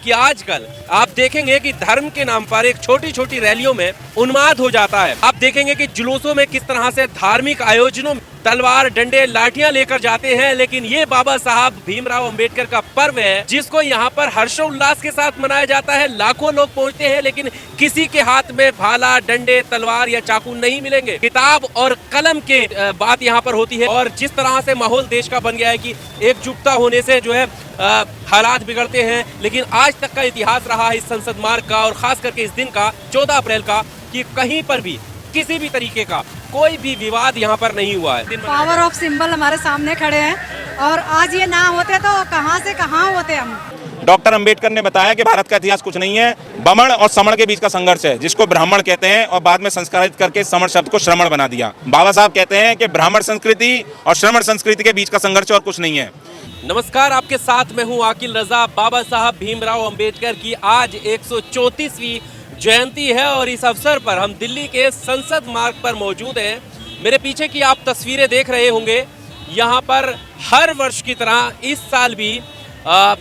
कि आजकल आप देखेंगे कि धर्म के नाम पर एक छोटी छोटी रैलियों में उन्माद हो जाता है। आप देखेंगे कि जुलूसों में किस तरह से धार्मिक आयोजनों में तलवार डंडे लाठियां लेकर जाते हैं, लेकिन ये बाबा साहब भीमराव अंबेडकर का पर्व है जिसको यहाँ पर हर्षोल्लास के साथ मनाया जाता है। लाखों लोग पहुँचते हैं, लेकिन किसी के हाथ में भाला डंडे तलवार या चाकू नहीं मिलेंगे। किताब और कलम के बात यहाँ पर होती है। और जिस तरह से माहौल देश का बन गया है कि एकजुटता होने से जो है हालात बिगड़ते हैं, लेकिन आज तक का इतिहास रहा है इस संसद मार्ग का और खास करके इस दिन का 14 अप्रैल का कि कहीं पर भी किसी भी तरीके का कोई भी विवाद यहाँ पर नहीं हुआ है। पावर ऑफ सिंबल हमारे सामने खड़े हैं और आज ये ना होते तो कहाँ से कहाँ होते हम। डॉक्टर अंबेडकर ने बताया कि भारत का इतिहास कुछ नहीं है, बमण और समण के बीच का संघर्ष है, जिसको ब्राह्मण कहते हैं और बाद में संस्कारित करके समण शब्द को श्रमण बना दिया। बाबा साहब कहते हैं कि ब्राह्मण संस्कृति और श्रमण संस्कृति के बीच का संघर्ष और कुछ नहीं है। नमस्कार, आपके साथ मैं हूं आकिल रजा। बाबा साहब भीमराव अंबेडकर की आज 134वीं जयंती है और इस अवसर पर हम दिल्ली के संसद मार्ग पर मौजूद हैं। मेरे पीछे की आप तस्वीरें देख रहे होंगे। यहाँ पर हर वर्ष की तरह इस साल भी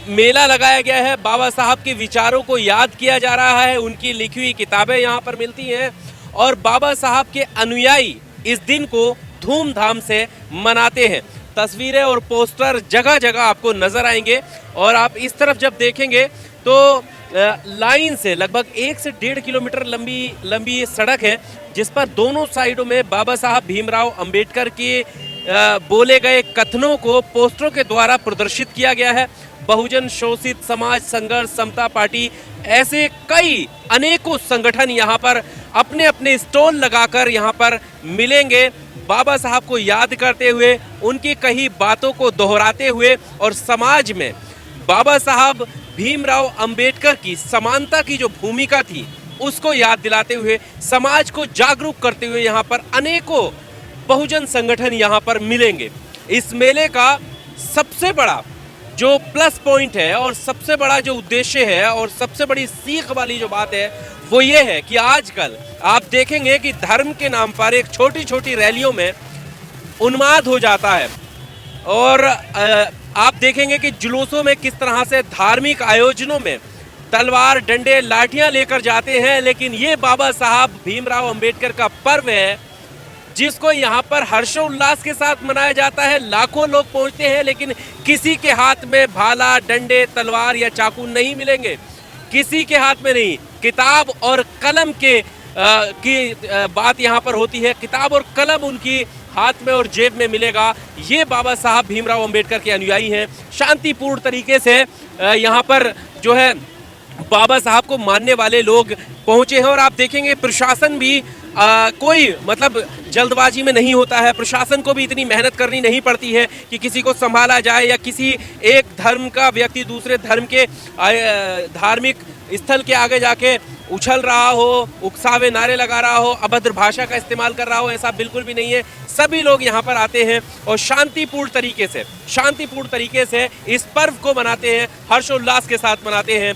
मेला लगाया गया है। बाबा साहब के विचारों को याद किया जा रहा है। उनकी लिखी हुई किताबें यहाँ पर मिलती हैं और बाबा साहब के अनुयायी इस दिन को धूमधाम से मनाते हैं। तस्वीरें और पोस्टर जगह जगह आपको नजर आएंगे और आप इस तरफ जब देखेंगे तो लाइन से लगभग 1 से 1.5 किलोमीटर लंबी ये सड़क है जिस पर दोनों साइडों में बाबा साहब भीमराव अंबेडकर के बोले गए कथनों को पोस्टरों के द्वारा प्रदर्शित किया गया है। बहुजन शोषित समाज संघर्ष समता पार्टी, ऐसे कई अनेकों संगठन यहाँ पर अपने अपने स्टॉल लगाकर यहाँ पर मिलेंगे, बाबा साहब को याद करते हुए, उनकी कही बातों को दोहराते हुए और समाज में बाबा साहब भीमराव अंबेडकर की समानता की जो भूमिका थी उसको याद दिलाते हुए, समाज को जागरूक करते हुए यहाँ पर अनेकों बहुजन संगठन यहाँ पर मिलेंगे। इस मेले का सबसे बड़ा जो प्लस पॉइंट है और सबसे बड़ा जो उद्देश्य है और सबसे बड़ी सीख वाली जो बात है वो ये है कि आजकल आप देखेंगे कि धर्म के नाम पर एक छोटी छोटी रैलियों में उन्माद हो जाता है और आप देखेंगे कि जुलूसों में किस तरह से धार्मिक आयोजनों में तलवार डंडे लाठियां लेकर जाते हैं, लेकिन ये बाबा साहब भीमराव अंबेडकर का पर्व है जिसको यहाँ पर हर्षोल्लास के साथ मनाया जाता है। लाखों लोग पहुँचते हैं, लेकिन किसी के हाथ में भाला डंडे तलवार या चाकू नहीं मिलेंगे, किसी के हाथ में नहीं। किताब और कलम की बात यहाँ पर होती है। किताब और कलम उनकी हाथ में और जेब में मिलेगा। ये बाबा साहब भीमराव अंबेडकर के अनुयायी हैं। शांतिपूर्ण तरीके से यहाँ पर जो है बाबा साहब को मानने वाले लोग पहुँचे हैं और आप देखेंगे प्रशासन भी कोई मतलब जल्दबाजी में नहीं होता है। प्रशासन को भी इतनी मेहनत करनी नहीं पड़ती है कि किसी को संभाला जाए या किसी एक धर्म का व्यक्ति दूसरे धर्म के धार्मिक स्थल के आगे जाके उछल रहा हो, उकसावे नारे लगा रहा हो, अभद्र भाषा का इस्तेमाल कर रहा हो, ऐसा बिल्कुल भी नहीं है। सभी लोग यहाँ पर आते हैं और शांतिपूर्ण तरीके से इस पर्व को मनाते हैं, हर्षोल्लास के साथ मनाते हैं।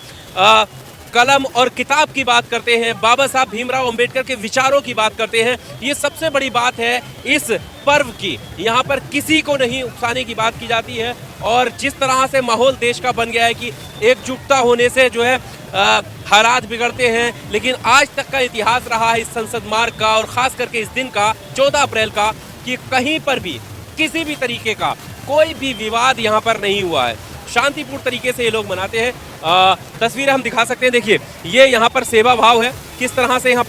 कलम और किताब की बात करते हैं, बाबा साहब भीमराव अंबेडकर के विचारों की बात करते हैं। ये सबसे बड़ी बात है इस पर्व की। यहाँ पर किसी को नहीं उकसाने की बात की जाती है और जिस तरह से माहौल देश का बन गया है कि एकजुटता होने से जो है हालात बिगड़ते हैं, लेकिन आज तक का इतिहास रहा है इस संसद मार्ग का और ख़ास करके इस दिन का 14 अप्रैल का कि कहीं पर भी किसी भी तरीके का कोई भी विवाद यहाँ पर नहीं हुआ है। शांतिपूर्ण तरीके से ये लोग मनाते हैं। तस्वीरें हम दिखा सकते हैं। देखिए, ये यहाँ पर सेवा भाव है, किस तरह से यहाँ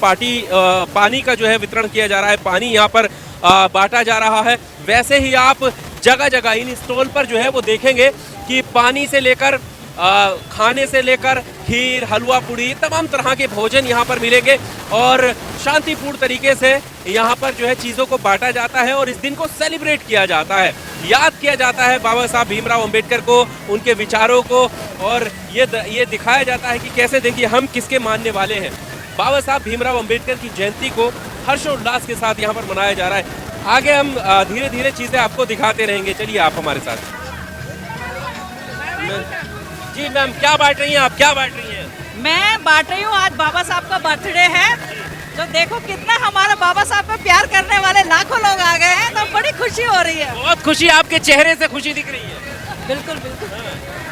पानी का जो है वितरण किया जा रहा है, पानी यहाँ पर बांटा जा रहा है। वैसे ही आप जगह जगह इन स्टॉल पर जो है वो देखेंगे कि पानी से लेकर खाने से लेकर खीर हलवा पूड़ी तमाम तरह के भोजन यहाँ पर मिलेंगे और शांतिपूर्ण तरीके से यहाँ पर जो है चीज़ों को बांटा जाता है और इस दिन को सेलिब्रेट किया जाता है, याद किया जाता है बाबा साहब भीमराव अंबेडकर को, उनके विचारों को और ये दिखाया जाता है कि कैसे देखिए हम किसके मानने वाले हैं। बाबा साहब भीमराव अंबेडकर की जयंती को हर्षोल्लास के साथ यहाँ पर मनाया जा रहा है। आगे हम धीरे धीरे चीज़ें आपको दिखाते रहेंगे। चलिए आप हमारे साथ। जी मैम, क्या बांट रही हैं आप? क्या बांट रही हैं? मैं बांट रही हूँ, आज बाबा साहब का बर्थडे है, तो देखो कितना हमारे बाबा साहब पे प्यार करने वाले लाखों लोग आ गए हैं, तो बड़ी खुशी हो रही है। बहुत खुशी, आपके चेहरे से खुशी दिख रही है। बिल्कुल बिल्कुल।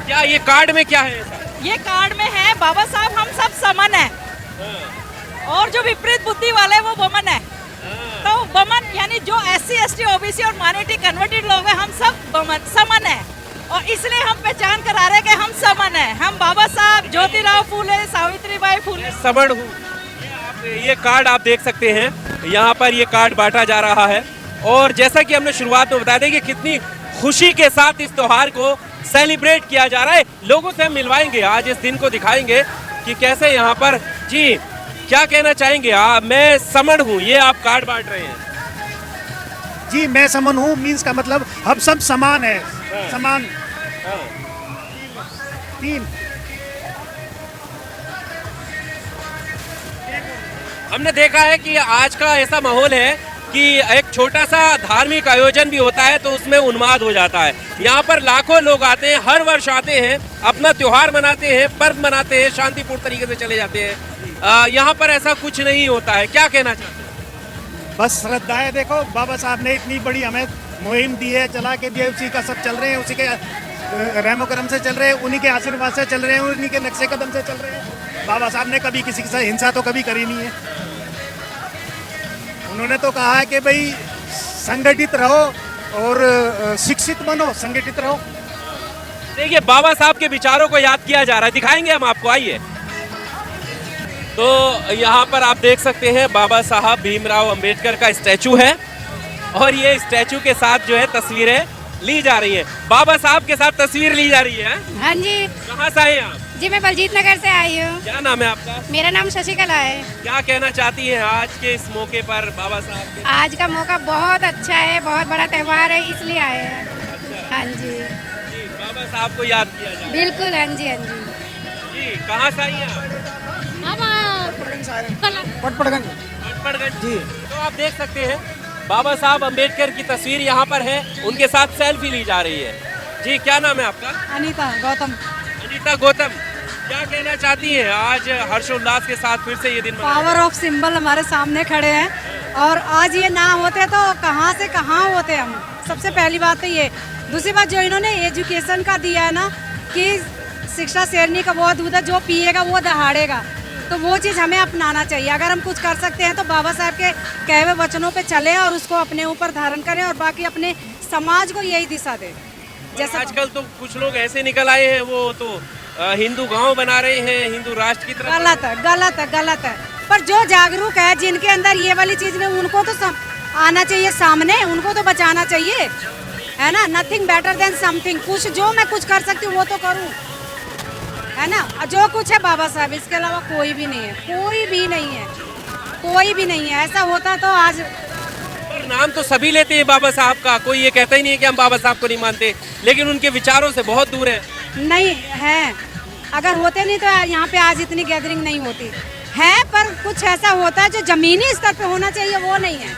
क्या ये कार्ड में क्या है ऐसा? ये कार्ड में है बाबा साहब हम सब समान है, और जो विपरीत बुद्धि वाले वो वमन है। तो वमन यानी जो SC ST OBC और माइनॉरिटी कन्वर्टेड लोग हैं, हम सब समान है, और इसलिए हम पहचान करा रहे हैं कि हम समान है। हम बाबा साहब, ज्योतिराव फूले, सावित्रीबाई फूले समण हूँ। ये कार्ड आप देख सकते हैं, यहाँ पर ये कार्ड बांटा जा रहा है। और जैसा कि हमने शुरुआत में बताया था कि कितनी खुशी के साथ इस त्योहार को सेलिब्रेट किया जा रहा है। लोगों से हम मिलवाएंगे, आज इस दिन को दिखाएंगे कि कैसे यहाँ पर। जी क्या कहना चाहेंगे? मैं समण हूँ, ये आप कार्ड बांट रहे हैं। जी मैं समन हूँ मीन्स का मतलब हम सब समान है, समान तीन। हमने देखा है कि आज का ऐसा माहौल है कि एक छोटा सा धार्मिक आयोजन भी होता है तो उसमें उन्माद हो जाता है। यहाँ पर लाखों लोग आते हैं, हर वर्ष आते हैं, अपना त्योहार मनाते हैं, पर्व मनाते हैं, शांतिपूर्ण तरीके से चले जाते हैं। यहाँ पर ऐसा कुछ नहीं होता है। क्या कहना चाहते हैं? बस श्रद्धा है। देखो बाबा साहब ने इतनी बड़ी हमें मुहिम दी है, चला के दिए, उसी का सब चल रहे हैं, उसी के रहमो करम से चल रहे हैं, उन्हीं के आशीर्वाद से चल रहे हैं, उन्हीं के नक्शे कदम से चल रहे हैं। बाबा साहब ने कभी किसी के साथ हिंसा तो कभी करी नहीं है। उन्होंने तो कहा है कि भाई संगठित रहो और शिक्षित बनो, संगठित रहो। देखिए बाबा साहब के विचारों को याद किया जा रहा है, दिखाएंगे हम आपको, आइए। तो यहाँ पर आप देख सकते हैं बाबा साहब भीमराव अंबेडकर का स्टैचू है, और ये स्टैचू के साथ जो है तस्वीरें ली जा रही है। बाबा साहब के साथ तस्वीर ली जा रही है। हाँ जी। कहाँ से आए आप? जी मैं बलजीत नगर से आई हूँ। क्या नाम है आपका? मेरा नाम शशिकला है। क्या कहना चाहती हैं आज के इस मौके पर बाबा साहब के? आज का मौका बहुत अच्छा है, बहुत बड़ा त्योहार है, इसलिए आए हैं। अच्छा। हाँ जी जी, बाबा साहब को याद किया जाए। बिल्कुल। हाँ जी, हाँ जी। जी कहाँ से आई हैं आप? पटपड़गंज जी। तो आप देख सकते हैं बाबा साहब अंबेडकर की तस्वीर यहाँ पर है, उनके साथ सेल्फी ली जा रही है। जी क्या नाम है आपका? अनीता गौतम। अनीता गौतम, क्या कहना चाहती हैं? आज हर्षोल्लास के साथ फिर से ये दिन मनाया पावर ऑफ सिंबल हमारे सामने खड़े हैं, और आज ये ना होते तो कहाँ से कहाँ होते हम। सबसे पहली बात तो ये। दूसरी बात जो इन्होंने एजुकेशन का दिया है ना, कि शिक्षा शेरनी का वो दूध है, जो पिएगा वो दहाड़ेगा, तो वो चीज़ हमें अपनाना चाहिए। अगर हम कुछ कर सकते हैं तो बाबा साहब के कहे हुए वचनों पे चलें और उसको अपने ऊपर धारण करें, और बाकी अपने समाज को यही दिशा दें। जैसे आजकल तो कुछ लोग ऐसे निकल आए हैं, वो तो हिंदू गांव बना रहे हैं, हिंदू राष्ट्र की तरफ। गलत है, गलत है, गलत है। पर जो जागरूक है, जिनके अंदर ये वाली चीज़ नहीं, उनको तो आना चाहिए सामने, उनको तो बचाना चाहिए, है ना। Nothing better than something. कुछ जो मैं कुछ कर सकती हूँ वो तो करूँ, है ना। जो कुछ है बाबा साहब, इसके अलावा कोई भी नहीं है, कोई भी नहीं है, कोई भी नहीं है। ऐसा होता तो आज। पर नाम तो सभी लेते हैं बाबा साहब का, कोई ये कहता ही नहीं है कि हम बाबा साहब को नहीं मानते, लेकिन उनके विचारों से बहुत दूर है। नहीं है, अगर होते नहीं तो यहाँ पे आज इतनी गैदरिंग नहीं होती है। पर कुछ ऐसा होता है जो जमीनी स्तर पे होना चाहिए, वो नहीं है।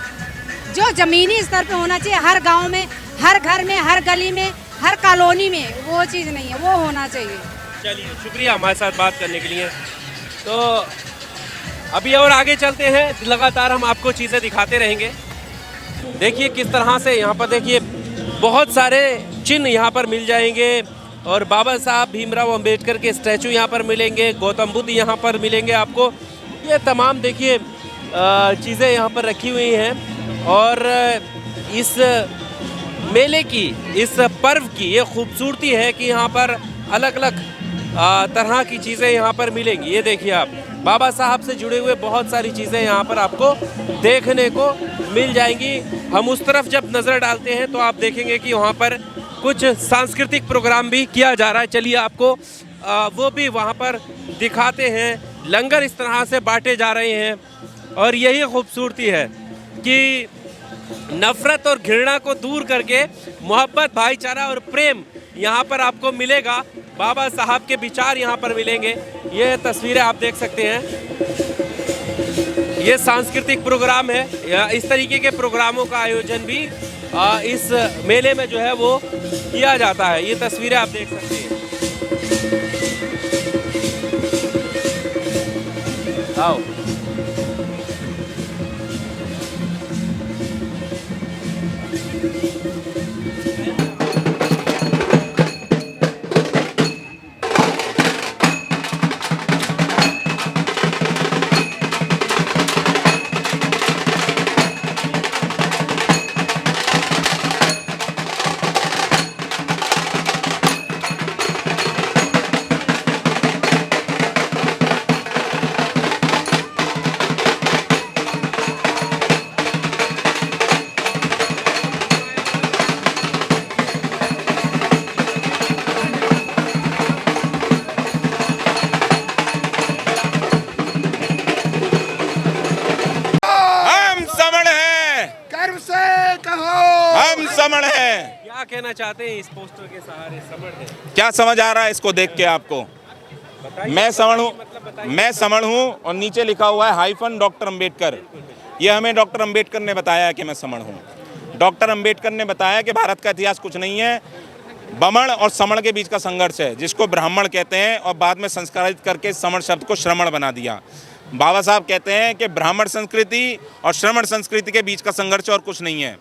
जो जमीनी स्तर पे होना चाहिए, हर गांव में, हर घर में, हर गली में, हर कॉलोनी में, वो चीज़ नहीं है, वो होना चाहिए। चलिए शुक्रिया हमारे साथ बात करने के लिए। तो अभी और आगे चलते हैं, लगातार हम आपको चीज़ें दिखाते रहेंगे। देखिए किस तरह से यहाँ पर, देखिए बहुत सारे चिन्ह यहाँ पर मिल जाएंगे, और बाबा साहब भीमराव अंबेडकर के स्टैचू यहाँ पर मिलेंगे, गौतम बुद्ध यहाँ पर मिलेंगे आपको। ये तमाम देखिए चीज़ें यहाँ पर रखी हुई हैं, और इस मेले की, इस पर्व की ये खूबसूरती है कि यहाँ पर अलग अलग तरह की चीज़ें यहाँ पर मिलेंगी। ये देखिए आप, बाबा साहब से जुड़े हुए बहुत सारी चीज़ें यहाँ पर आपको देखने को मिल जाएंगी। हम उस तरफ जब नज़र डालते हैं तो आप देखेंगे कि वहाँ पर कुछ सांस्कृतिक प्रोग्राम भी किया जा रहा है। चलिए आपको वो भी वहाँ पर दिखाते हैं। लंगर इस तरह से बांटे जा रहे हैं, और यही खूबसूरती है कि नफ़रत और घृणा को दूर करके मोहब्बत, भाईचारा और प्रेम यहाँ पर आपको मिलेगा। बाबा साहब के विचार यहाँ पर मिलेंगे। ये तस्वीरें आप देख सकते हैं, ये सांस्कृतिक प्रोग्राम है। इस तरीके के प्रोग्रामों का आयोजन भी इस मेले में जो है वो किया जाता है। ये तस्वीरें आप देख सकते हैं। आओ कहना चाहते हैं इस पोस्टर के सहारे समण है? क्या समझ आ रहा है इसको देख के आपको? मैं समण हूँ, मैं समण हूँ और नीचे लिखा हुआ है हाइफन डॉक्टर अंबेडकर। ये हमें डॉक्टर अंबेडकर ने बताया कि मैं समण हूँ। डॉक्टर अंबेडकर ने बताया कि भारत का इतिहास कुछ नहीं है, बमण और समण के बीच का संघर्ष है, जिसको ब्राह्मण कहते हैं और बाद में संस्कारित करके समण शब्द को श्रमण बना दिया। बाबा साहब कहते हैं कि ब्राह्मण संस्कृति और श्रमण संस्कृति के बीच का संघर्ष और कुछ नहीं है।